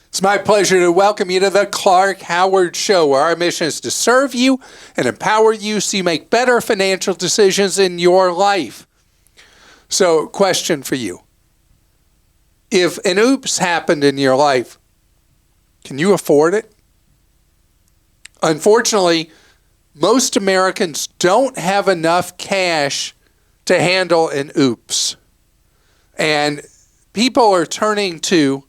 It's my pleasure to welcome you to the Clark Howard Show, where our mission is to serve you and empower you so you make better financial decisions in your life. So, question for you. If an oops happened in your life, can you afford it? Unfortunately, most Americans don't have enough cash to handle an oops. And people are turning to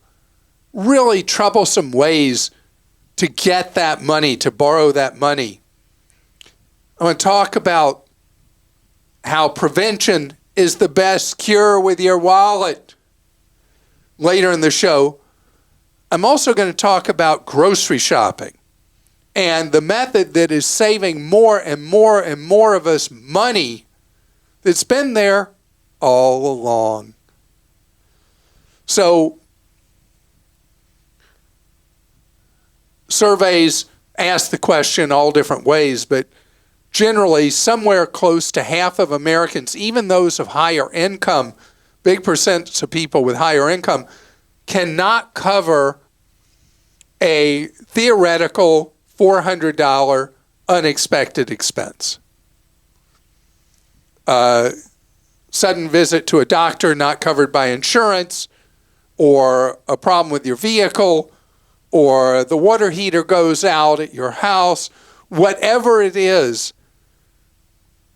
really troublesome ways to get that money, to borrow that money. I want to talk about how prevention is the best cure with your wallet. Later in the show, I'm also going to talk about grocery shopping and the method that is saving more and more and more of us money that's been there all along. So, surveys ask the question all different ways, but generally somewhere close to half of Americans, even those of higher income, big percents of people with higher income, cannot cover a theoretical $400 unexpected expense. Sudden visit to a doctor not covered by insurance, or a problem with your vehicle, or the water heater goes out at your house, whatever it is,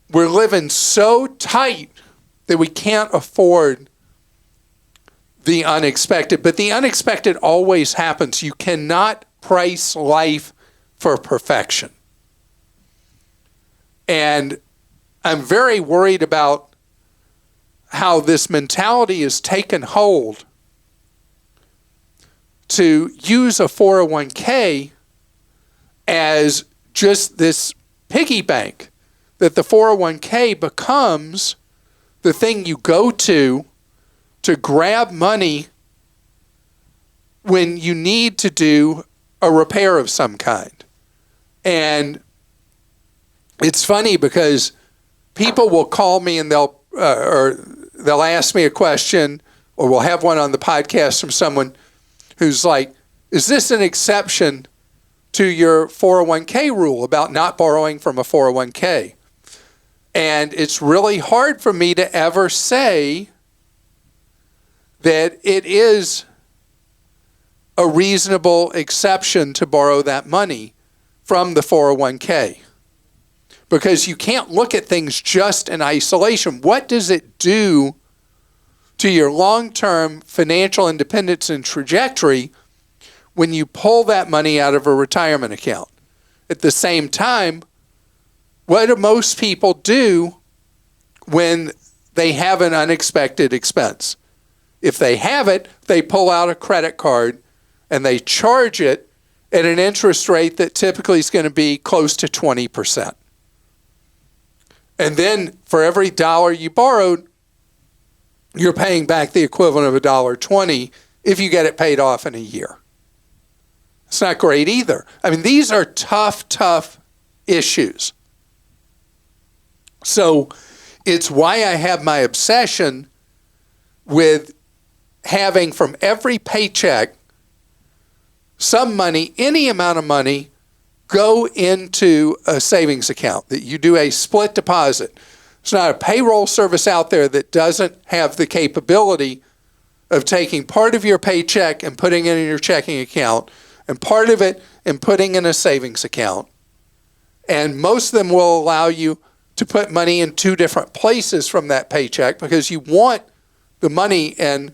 we're living so tight that we can't afford the unexpected. But the unexpected always happens. You cannot price life for perfection. And I'm very worried about how this mentality has taken hold to use a 401k as just this piggy bank, that the 401k becomes the thing you go to grab money when you need to do a repair of some kind. And it's funny because people will call me and they'll ask me a question, or we'll have one on the podcast from someone who's like, is this an exception to your 401k rule about not borrowing from a 401k? And it's really hard for me to ever say that it is a reasonable exception to borrow that money from the 401k. Because you can't look at things just in isolation. What does it do to your long-term financial independence and trajectory when you pull that money out of a retirement account? At the same time, what do most people do when they have an unexpected expense? If they have it, they pull out a credit card and they charge it at an interest rate that typically is going to be close to 20%. And then for every dollar you borrowed, you're paying back the equivalent of $1.20 if you get it paid off in a year. It's not great either. I mean, these are tough issues. So it's why I have my obsession with having from every paycheck some money, any amount of money, go into a savings account, that you do a split deposit. There's not a payroll service out there that doesn't have the capability of taking part of your paycheck and putting it in your checking account, and part of it and putting in a savings account. And most of them will allow you to put money in two different places from that paycheck, because you want the money in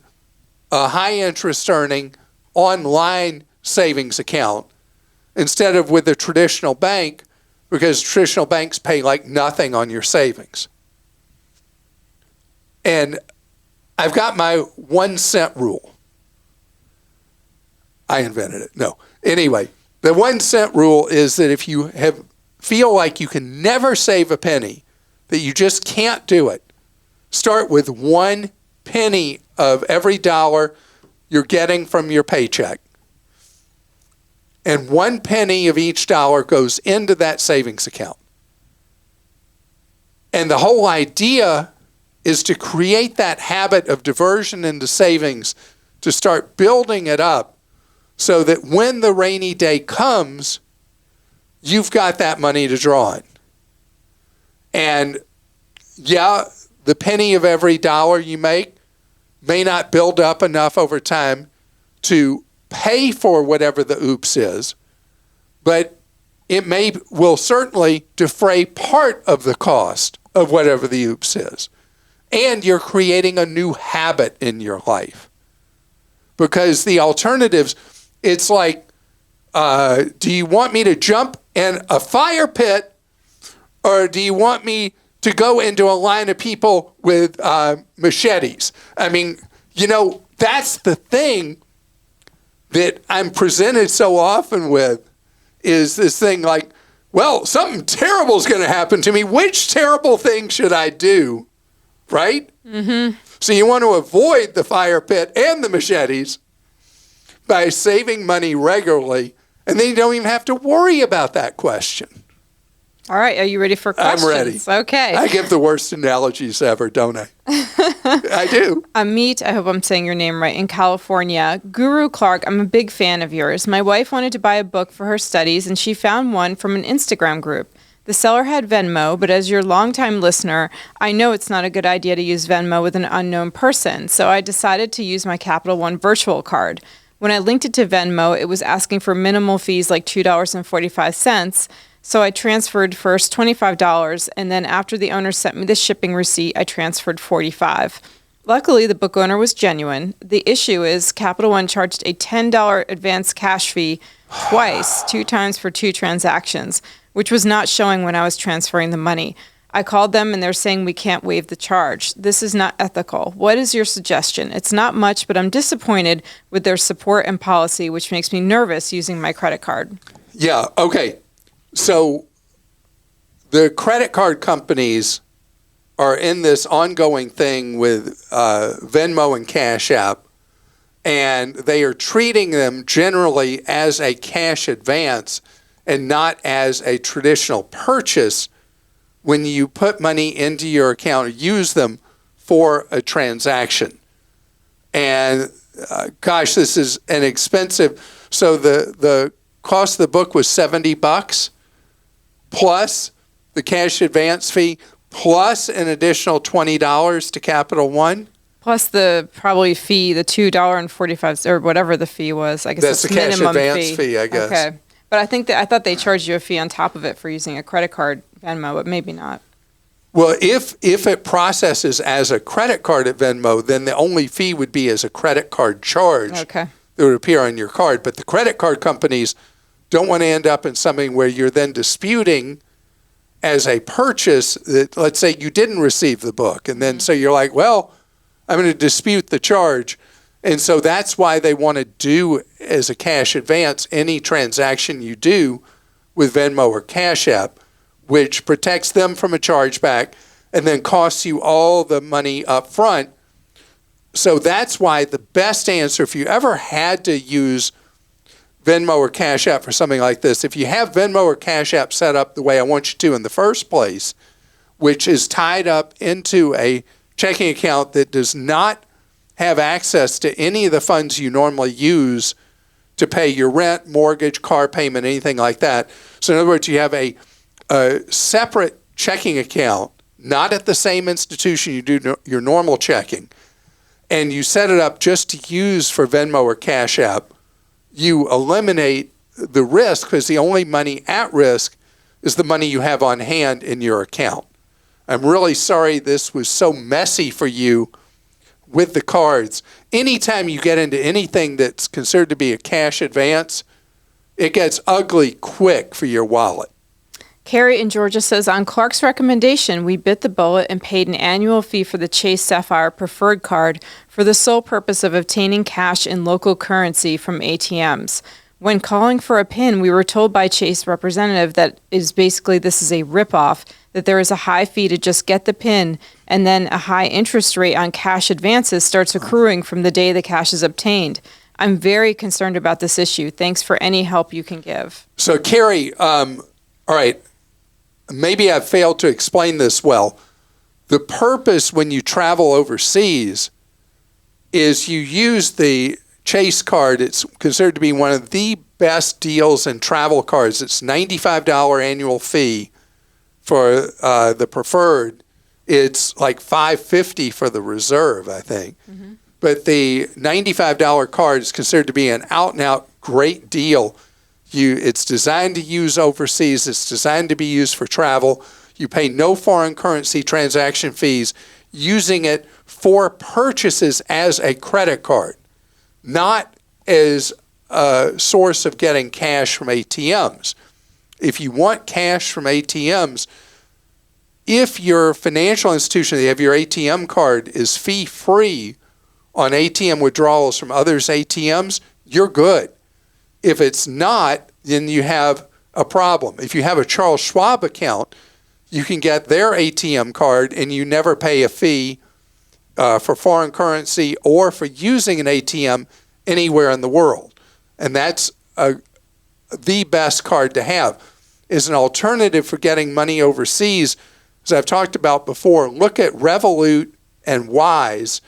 a high interest earning online savings account instead of with a traditional bank, because traditional banks pay like nothing on your savings. And I've got my 1 cent rule. I invented it. No. Anyway, the 1 cent rule is that if you feel like you can never save a penny, that you just can't do it, start with 1 penny of every dollar you're getting from your paycheck. And 1 penny of each dollar goes into that savings account. And the whole idea is to create that habit of diversion into savings, to start building it up so that when the rainy day comes, you've got that money to draw on. And yeah, the penny of every dollar you make may not build up enough over time to pay for whatever the oops is, but it will certainly defray part of the cost of whatever the oops is. And you're creating a new habit in your life. Because the alternatives, it's like, do you want me to jump in a fire pit, or do you want me to go into a line of people with machetes? I mean, that's the thing that I'm presented so often with, is this thing like, well, something terrible is going to happen to me. Which terrible thing should I do? Right? Mm-hmm. So you want to avoid the fire pit and the machetes by saving money regularly, and then you don't even have to worry about that question. All right, are you ready for questions? I'm ready. Okay. I give the worst analogies ever, don't I? I do. Amit, I hope I'm saying your name right, in California. Guru Clark, I'm a big fan of yours. My wife wanted to buy a book for her studies, and she found one from an Instagram group. The seller had Venmo, but as your longtime listener, I know it's not a good idea to use Venmo with an unknown person, so I decided to use my Capital One virtual card. When I linked it to Venmo, it was asking for minimal fees like $2.45, so I transferred first $25, and then after the owner sent me the shipping receipt, I transferred $45. Luckily, the book owner was genuine. The issue is Capital One charged a $10 advance cash fee twice, 2 times for 2 transactions, which was not showing when I was transferring the money. I called them and they're saying we can't waive the charge. This is not ethical. What is your suggestion? It's not much, but I'm disappointed with their support and policy, which makes me nervous using my credit card. Yeah, okay. So the credit card companies are in this ongoing thing with Venmo and Cash App, and they are treating them generally as a cash advance and not as a traditional purchase when you put money into your account or use them for a transaction. And gosh, this is an expensive. So the cost of the book was $70 plus the cash advance fee plus an additional $20 to Capital One. Plus the probably fee, the $2.45 or whatever the fee was. I guess that's the cash advance fee, I guess. Okay. But I thought they charged you a fee on top of it for using a credit card, Venmo, but maybe not. Well, if it processes as a credit card at Venmo, then the only fee would be as a credit card charge that would appear on your card. But the credit card companies don't want to end up in something where you're then disputing as a purchase that, let's say you didn't receive the book. And then so you're like, well, I'm going to dispute the charge. And so that's why they want to do as a cash advance any transaction you do with Venmo or Cash App, which protects them from a chargeback and then costs you all the money up front. So that's why the best answer, if you ever had to use Venmo or Cash App for something like this, if you have Venmo or Cash App set up the way I want you to in the first place, which is tied up into a checking account that does not have access to any of the funds you normally use to pay your rent, mortgage, car payment, anything like that. So in other words, you have a separate checking account, not at the same institution you do your normal checking, and you set it up just to use for Venmo or Cash App, you eliminate the risk because the only money at risk is the money you have on hand in your account. I'm really sorry this was so messy for you with the cards. Anytime you get into anything that's considered to be a cash advance, it gets ugly quick for your wallet. Carrie in Georgia says, on Clark's recommendation, we bit the bullet and paid an annual fee for the Chase Sapphire preferred card for the sole purpose of obtaining cash in local currency from ATMs. When calling for a PIN, we were told by Chase representative that is basically this is a ripoff, that there is a high fee to just get the PIN, and then a high interest rate on cash advances starts accruing from the day the cash is obtained. I'm very concerned about this issue. Thanks for any help you can give. So, Carrie, all right, maybe I've failed to explain this well. The purpose when you travel overseas is you use the Chase card. It's considered to be one of the best deals in travel cards. It's $95 annual fee for the preferred. It's like $550 for the reserve, I think. Mm-hmm. But the $95 card is considered to be an out-and-out great deal. It's designed to use overseas. It's designed to be used for travel. You pay no foreign currency transaction fees using it for purchases as a credit card, not as a source of getting cash from ATMs. If you want cash from ATMs, if your financial institution, they have your ATM card, is fee-free on ATM withdrawals from others' ATMs, you're good. If it's not, then you have a problem. If you have a Charles Schwab account, you can get their ATM card and you never pay a fee for foreign currency or for using an ATM anywhere in the world. And that's the best card to have. As an alternative for getting money overseas, as I've talked about before, look at Revolut and Wise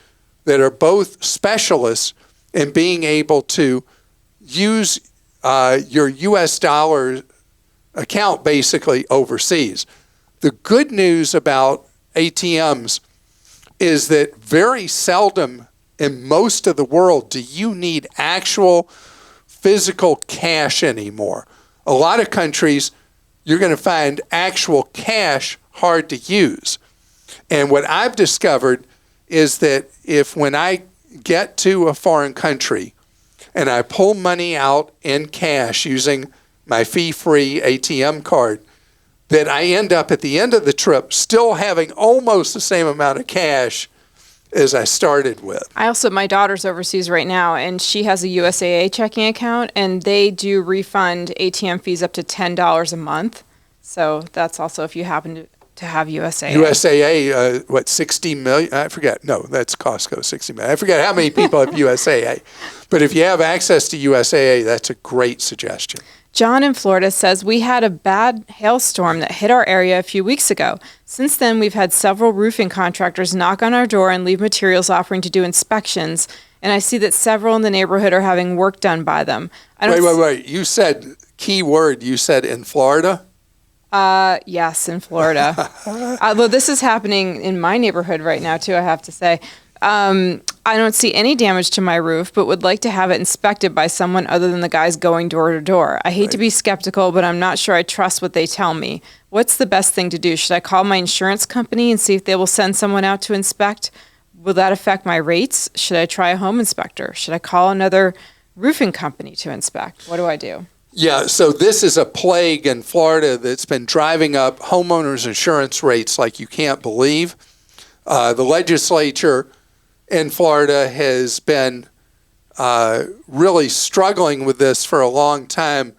that are both specialists in being able to use your U.S. dollar account basically overseas. The good news about ATMs is that very seldom in most of the world do you need actual physical cash anymore. A lot of countries, you're going to find actual cash hard to use. And what I've discovered is that when I get to a foreign country and I pull money out in cash using my fee-free ATM card, that I end up at the end of the trip still having almost the same amount of cash as I started with. My daughter's overseas right now, and she has a USAA checking account, and they do refund ATM fees up to $10 a month. So that's also if you happen to have USAA. USAA, 60 million? I forget. No, that's Costco, 60 million. I forget how many people have USAA. But if you have access to USAA, that's a great suggestion. John in Florida says, we had a bad hailstorm that hit our area a few weeks ago. Since then, we've had several roofing contractors knock on our door and leave materials offering to do inspections. And I see that several in the neighborhood are having work done by them. Wait. You said, key word, you said in Florida? Yes, in Florida. Although this is happening in my neighborhood right now, too, I have to say. I don't see any damage to my roof, but would like to have it inspected by someone other than the guys going door to door. I hate to be skeptical, but I'm not sure I trust what they tell me. What's the best thing to do? Should I call my insurance company and see if they will send someone out to inspect? Will that affect my rates? Should I try a home inspector? Should I call another roofing company to inspect? What do I do? Yeah, so this is a plague in Florida that's been driving up homeowners' insurance rates like you can't believe. The legislature in Florida has been really struggling with this for a long time.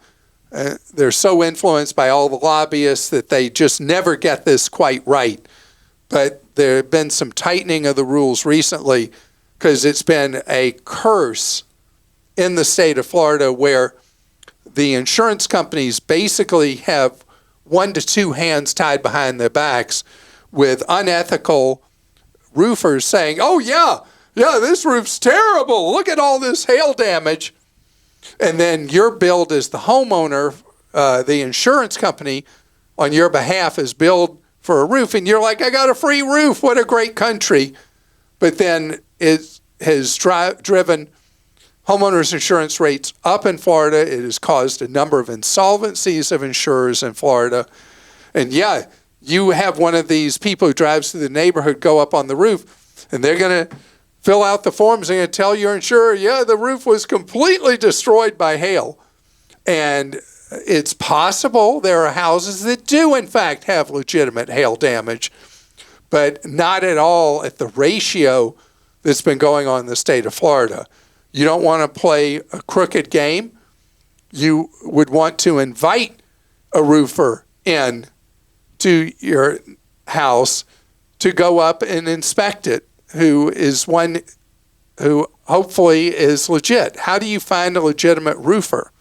They're so influenced by all the lobbyists that they just never get this quite right. But there have been some tightening of the rules recently because it's been a curse in the state of Florida where the insurance companies basically have 1 to 2 hands tied behind their backs with unethical roofers saying, oh, yeah, this roof's terrible. Look at all this hail damage. And then you're billed as the homeowner, the insurance company on your behalf is billed for a roof. And you're like, I got a free roof. What a great country. But then it has driven homeowners insurance rates up in Florida. It has caused a number of insolvencies of insurers in Florida. And yeah, you have one of these people who drives through the neighborhood go up on the roof, and they're going to fill out the forms and tell your insurer, yeah, the roof was completely destroyed by hail. And it's possible there are houses that do, in fact, have legitimate hail damage, but not at all at the ratio that's been going on in the state of Florida. You don't want to play a crooked game. You would want to invite a roofer in to your house to go up and inspect it, who is one who hopefully is legit. How do you find a legitimate roofer?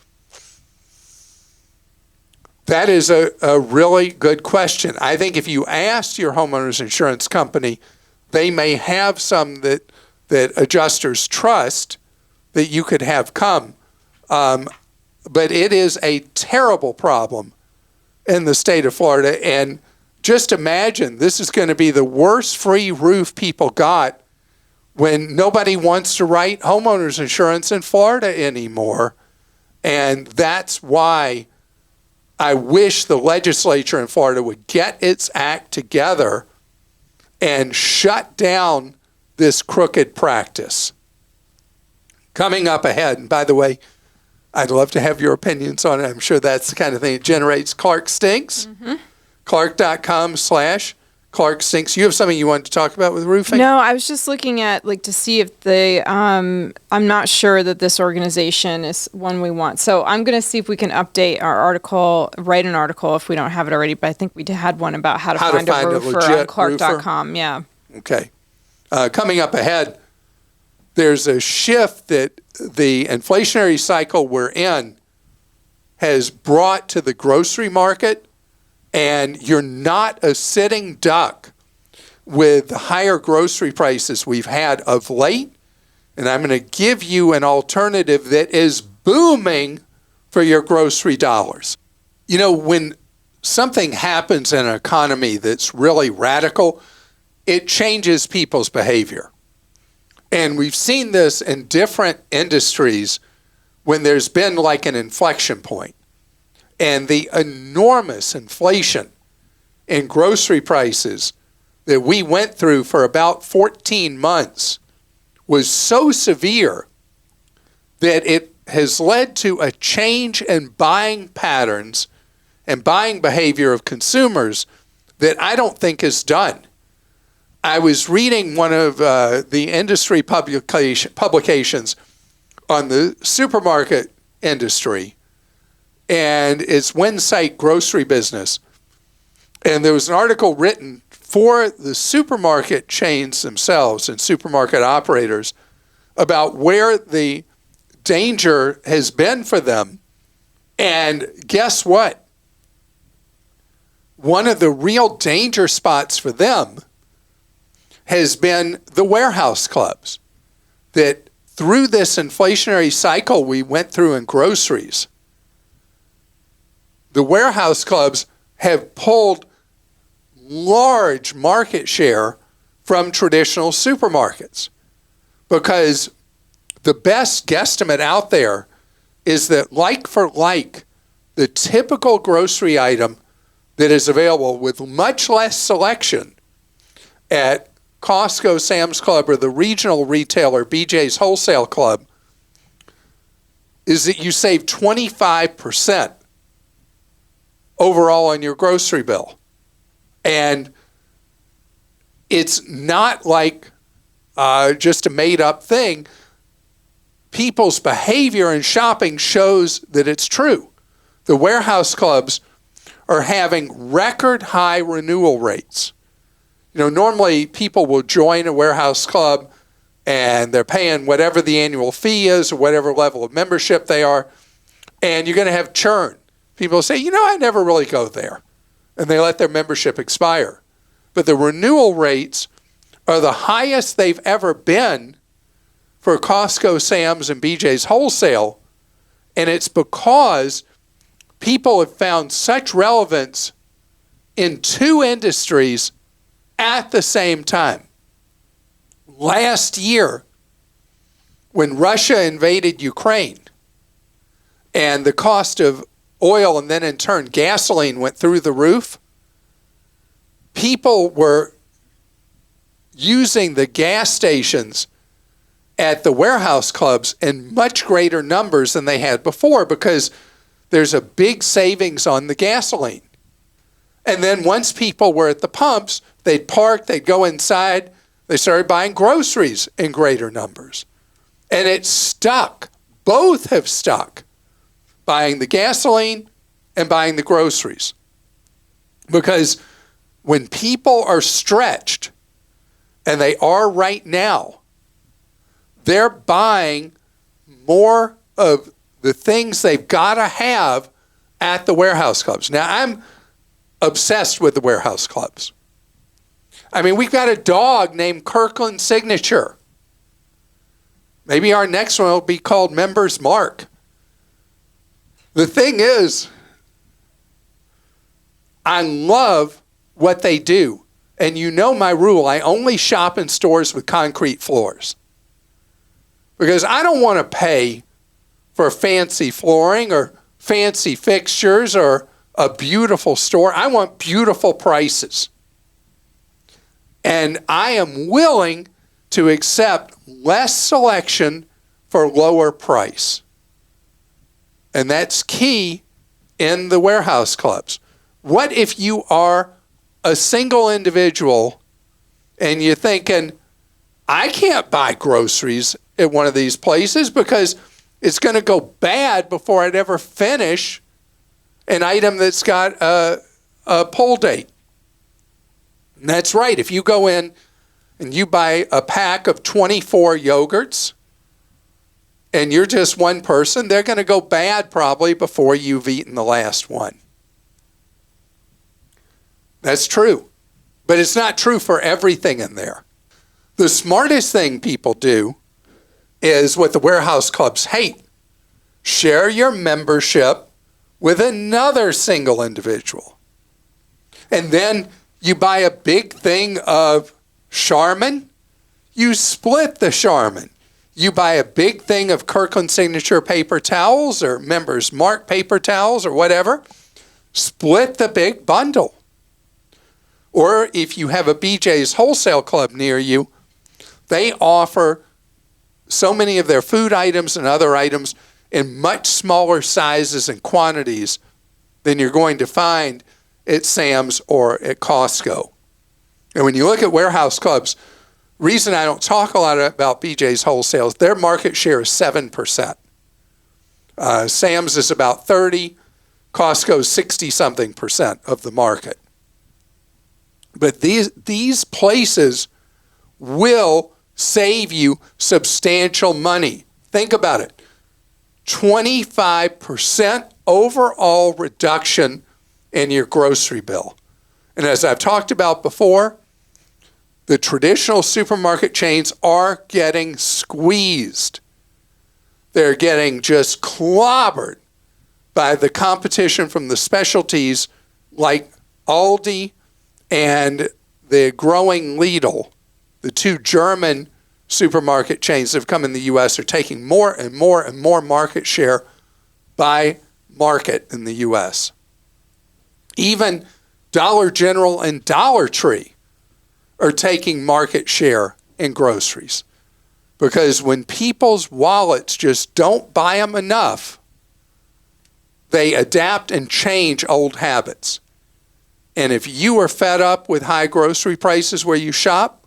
That is a really good question. I think if you ask your homeowner's insurance company, they may have some that adjusters trust, that you could have come. But it is a terrible problem in the state of Florida. And just imagine, this is going to be the worst free roof people got when nobody wants to write homeowners insurance in Florida anymore. And that's why I wish the legislature in Florida would get its act together and shut down this crooked practice. Coming up ahead, and by the way, I'd love to have your opinions on it. I'm sure that's the kind of thing that generates Clark Stinks. Mm-hmm. Clark.com/Clark Stinks. You have something you wanted to talk about with roofing? No, I was just looking at to see if they, I'm not sure that this organization is one we want. So I'm going to see if we can update our article, write an article if we don't have it already, but I think we had one about how to find a roofer on Clark.com. Yeah. Okay. Coming up ahead, there's a shift that the inflationary cycle we're in has brought to the grocery market, and you're not a sitting duck with the higher grocery prices we've had of late. And I'm going to give you an alternative that is booming for your grocery dollars. You know, when something happens in an economy that's really radical, it changes people's behavior. And we've seen this in different industries when there's been like an inflection point. And the enormous inflation in grocery prices that we went through for about 14 months was so severe that it has led to a change in buying patterns and buying behavior of consumers that I don't think is done. I was reading one of the industry publications on the supermarket industry, and it's Winsight Grocery Business. And there was an article written for the supermarket chains themselves and supermarket operators about where the danger has been for them. And guess what? One of the real danger spots for them has been the warehouse clubs, that through this inflationary cycle we went through in groceries, the warehouse clubs have pulled large market share from traditional supermarkets, because the best guesstimate out there is that like for like, the typical grocery item that is available with much less selection at Costco, Sam's Club, or the regional retailer, BJ's Wholesale Club, is that you save 25% overall on your grocery bill. And it's not like just a made-up thing. People's behavior in shopping shows that it's true. The warehouse clubs are having record high renewal rates. You know, normally people will join a warehouse club and they're paying whatever the annual fee is or whatever level of membership they are, and you're going to have churn. People say, you know, I never really go there, and they let their membership expire. But the renewal rates are the highest they've ever been for Costco, Sam's, and BJ's Wholesale, and it's because people have found such relevance in two industries at the same time. Last year, when Russia invaded Ukraine and the cost of oil and then in turn gasoline went through the roof, people were using the gas stations at the warehouse clubs in much greater numbers than they had before, because there's a big savings on the gasoline. And then once people were at the pumps, they'd park, they'd go inside, they started buying groceries in greater numbers. And it stuck. Both have stuck, buying the gasoline and buying the groceries. Because when people are stretched, and they are right now, they're buying more of the things they've got to have at the warehouse clubs. Now, I'm obsessed with the warehouse clubs. I mean, we've got a dog named Kirkland Signature. Maybe our next one will be called Members Mark. The thing is, I love what they do. And you know my rule, I only shop in stores with concrete floors. Because I don't want to pay for fancy flooring or fancy fixtures or a beautiful store. I want beautiful prices. And I am willing to accept less selection for lower price. And that's key in the warehouse clubs. What if you are a single individual and you're thinking, I can't buy groceries at one of these places because it's going to go bad before I'd ever finish an item that's got a pull date. And that's right. If you go in and you buy a pack of 24 yogurts and you're just one person, they're going to go bad probably before you've eaten the last one. That's true. But it's not true for everything in there. The smartest thing people do is what the warehouse clubs hate. Share your membership with another single individual. And then you buy a big thing of Charmin, you split the Charmin. You buy a big thing of Kirkland Signature paper towels or Members Mark paper towels or whatever, split the big bundle. Or if you have a BJ's Wholesale Club near you, they offer so many of their food items and other items in much smaller sizes and quantities than you're going to find at Sam's or at Costco. And when you look at warehouse clubs, reason I don't talk a lot about BJ's Wholesale, their market share is 7%. Sam's is about 30, Costco's 60-something percent of the market. But these places will save you substantial money. Think about it. 25% overall reduction in your grocery bill. And as I've talked about before, the traditional supermarket chains are getting squeezed. They're getting just clobbered by the competition from the specialties like Aldi and the growing Lidl. The two German supermarket chains that have come in the U.S. are taking more and more and more market share by market in the U.S. Even Dollar General and Dollar Tree are taking market share in groceries. Because when people's wallets just don't buy them enough, they adapt and change old habits. And if you are fed up with high grocery prices where you shop,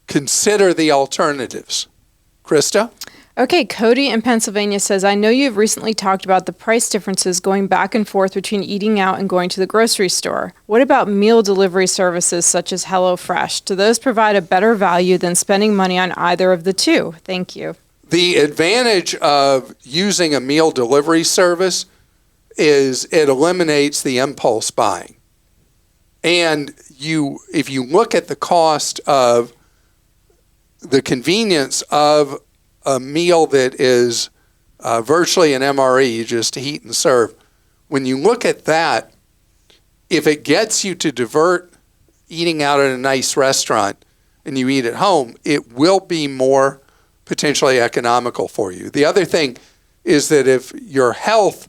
consider the alternatives. Christa? Okay, Cody in Pennsylvania says, I know you've recently talked about the price differences going back and forth between eating out and going to the grocery store. What about meal delivery services such as HelloFresh? Do those provide a better value than spending money on either of the two? Thank you. The advantage of using a meal delivery service is it eliminates the impulse buying. And if you look at the cost of the convenience of a meal that is virtually an MRE, just to heat and serve, when you look at that, if it gets you to divert eating out at a nice restaurant and you eat at home, it will be more potentially economical for you. The other thing is that if your health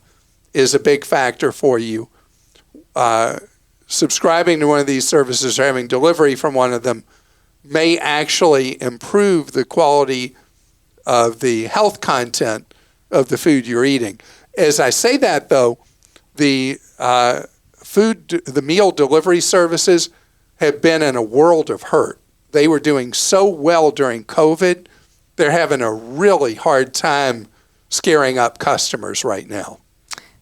is a big factor for you, subscribing to one of these services or having delivery from one of them may actually improve the quality of the health content of the food you're eating. As I say that, though, the meal delivery services have been in a world of hurt. They were doing so well during COVID, they're having a really hard time scaring up customers right now.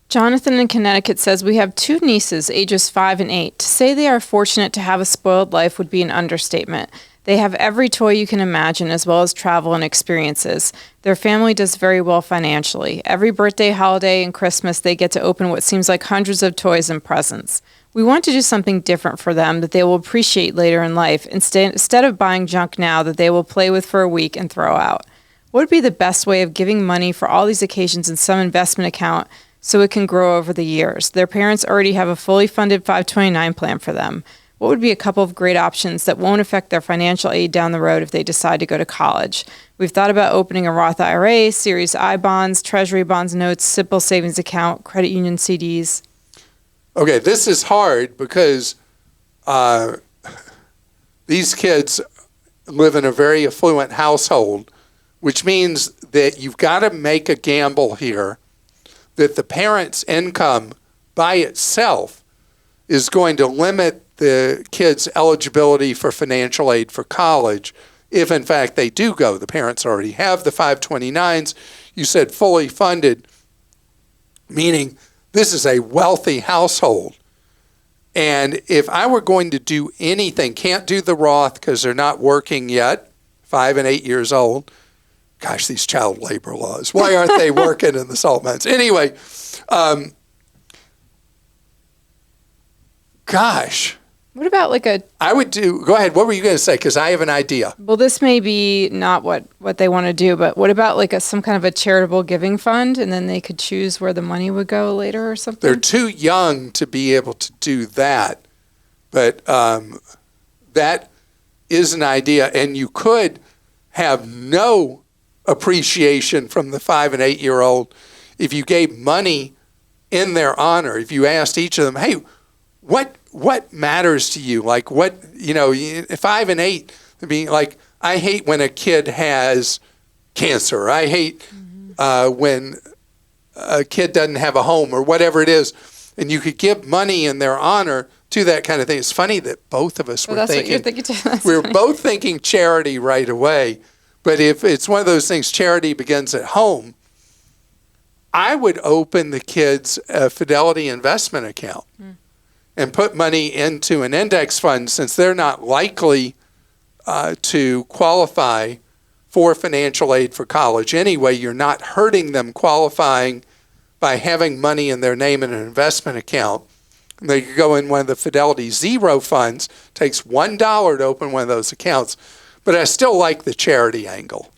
Jonathan in Connecticut says, we have two nieces, ages 5 and 8. To say they are fortunate to have a spoiled life would be an understatement. They have every toy you can imagine, as well as travel and experiences. Their family does very well financially. Every birthday, holiday, and Christmas, they get to open what seems like hundreds of toys and presents. We want to do something different for them that they will appreciate later in life, instead of buying junk now that they will play with for a week and throw out. What would be the best way of giving money for all these occasions in some investment account so it can grow over the years? Their parents already have a fully funded 529 plan for them. What would be a couple of great options that won't affect their financial aid down the road if they decide to go to college? We've thought about opening a Roth IRA, Series I bonds, Treasury bonds, notes, simple savings account, credit union CDs. Okay, this is hard because these kids live in a very affluent household, which means that you've got to make a gamble here that the parents' income by itself is going to limit the kids' eligibility for financial aid for college if, in fact, they do go. The parents already have the 529s. You said fully funded, meaning this is a wealthy household. And if I were going to do anything, can't do the Roth because they're not working yet, 5 and 8 years old. Gosh, these child labor laws. Why aren't they working in the salt mines? Anyway, gosh. What about like a... I would do... Go ahead. What were you going to say? Because I have an idea. Well, this may be not what they want to do, but what about like some kind of a charitable giving fund, and then they could choose where the money would go later or something? They're too young to be able to do that. But that is an idea. And you could have no appreciation from the 5 and 8 year old if you gave money in their honor. If you asked each of them, hey, what matters to you? Like 5 and 8, I mean, like, I hate when a kid has cancer. I hate when a kid doesn't have a home or whatever it is. And you could give money in their honor to that kind of thing. It's funny that both of us were thinking. What you're thinking too. We were both thinking charity right away. But if it's one of those things, charity begins at home, I would open the kids a Fidelity investment account. And put money into an index fund since they're not likely to qualify for financial aid for college anyway. You're not hurting them qualifying by having money in their name in an investment account. And they could go in one of the Fidelity Zero funds. Takes $1 to open one of those accounts. But I still like the charity angle.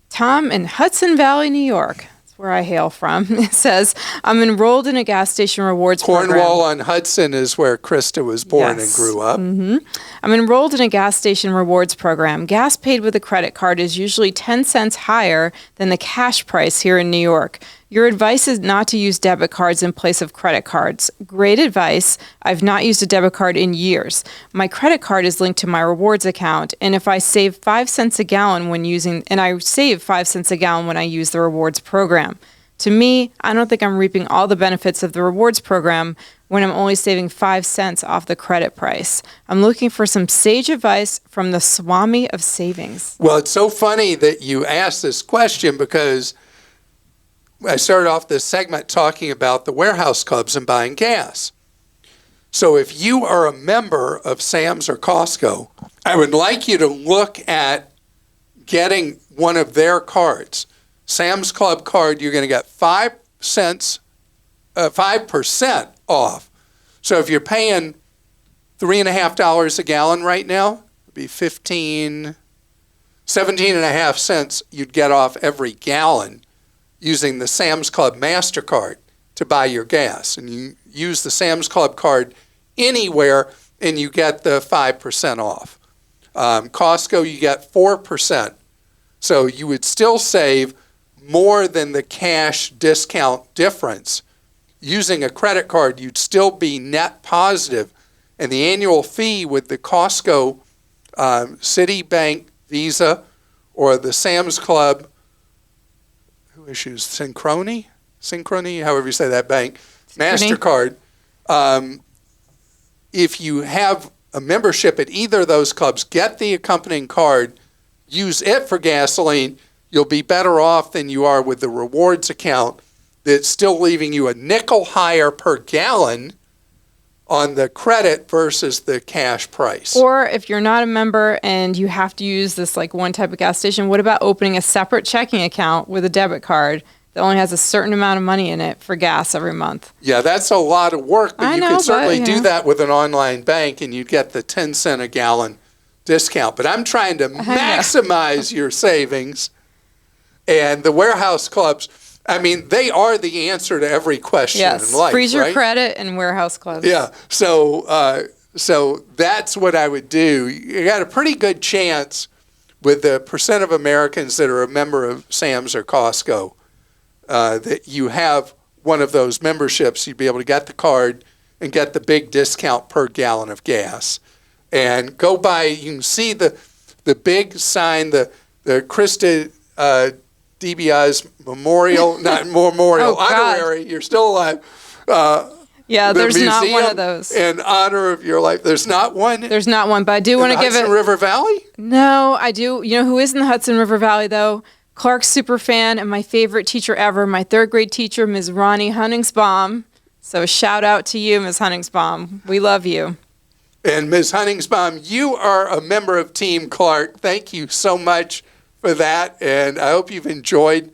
Tom in Hudson Valley, New York. Where I hail from. It says, I'm enrolled in a gas station rewards program. Cornwall on Hudson is where Christa was born and grew up. Mm-hmm. I'm enrolled in a gas station rewards program. Gas paid with a credit card is usually 10 cents higher than the cash price here in New York. Your advice is not to use debit cards in place of credit cards. Great advice. I've not used a debit card in years. My credit card is linked to my rewards account, and if I save 5 cents a gallon when use the rewards program. To me, I don't think I'm reaping all the benefits of the rewards program when I'm only saving 5 cents off the credit price. I'm looking for some sage advice from the Swami of savings. Well, it's so funny that you asked this question because I started off this segment talking about the warehouse clubs and buying gas. So if you are a member of Sam's or Costco, I would like you to look at getting one of their cards. Sam's Club card, you're going to get 5% off. So if you're paying $3.50 a gallon right now, it'd be 17.5 cents you'd get off every gallon using the Sam's Club MasterCard to buy your gas. And you use the Sam's Club card anywhere and you get the 5% off. Costco, you get 4%. So you would still save more than the cash discount difference. Using a credit card, you'd still be net positive. And the annual fee with the Costco, Citibank, Visa, or the Sam's Club, who issues Synchrony, however you say that bank, MasterCard. If you have a membership at either of those clubs, get the accompanying card, use it for gasoline, you'll be better off than you are with the rewards account that's still leaving you a nickel higher per gallon on the credit versus the cash price. Or if you're not a member and you have to use this like one type of gas station, what about opening a separate checking account with a debit card that only has a certain amount of money in it for gas every month? Yeah, that's a lot of work, but you could certainly do that with an online bank and you'd get the 10 cent a gallon discount. But I'm trying to maximize your savings. And the warehouse clubs, I mean, they are the answer to every question Yes, in life, freeze your right? credit and warehouse clubs. Yeah. So that's what I would do. You got a pretty good chance with the percent of Americans that are a member of Sam's or Costco that you have one of those memberships. You'd be able to get the card and get the big discount per gallon of gas. And go by, you can see the big sign, the Christa DBI's memorial, not memorial, honorary, you're still alive. Yeah, The there's not one museum of those. in honor of your life. There's not one There's not one, but I do in want the to give it. Hudson River Valley? No, I do. You know who is in the Hudson River Valley, though? Clark's super fan and my favorite teacher ever, my third grade teacher, Ms. Ronnie Hunningsbaum. So shout out to you, Ms. Hunningsbaum. We love you. And Ms. Hunningsbaum, you are a member of Team Clark. Thank you so much for that. And I hope you've enjoyed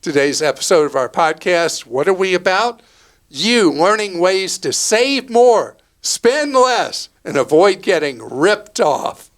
today's episode of our podcast. What are we about? You learning ways to save more, spend less, and avoid getting ripped off.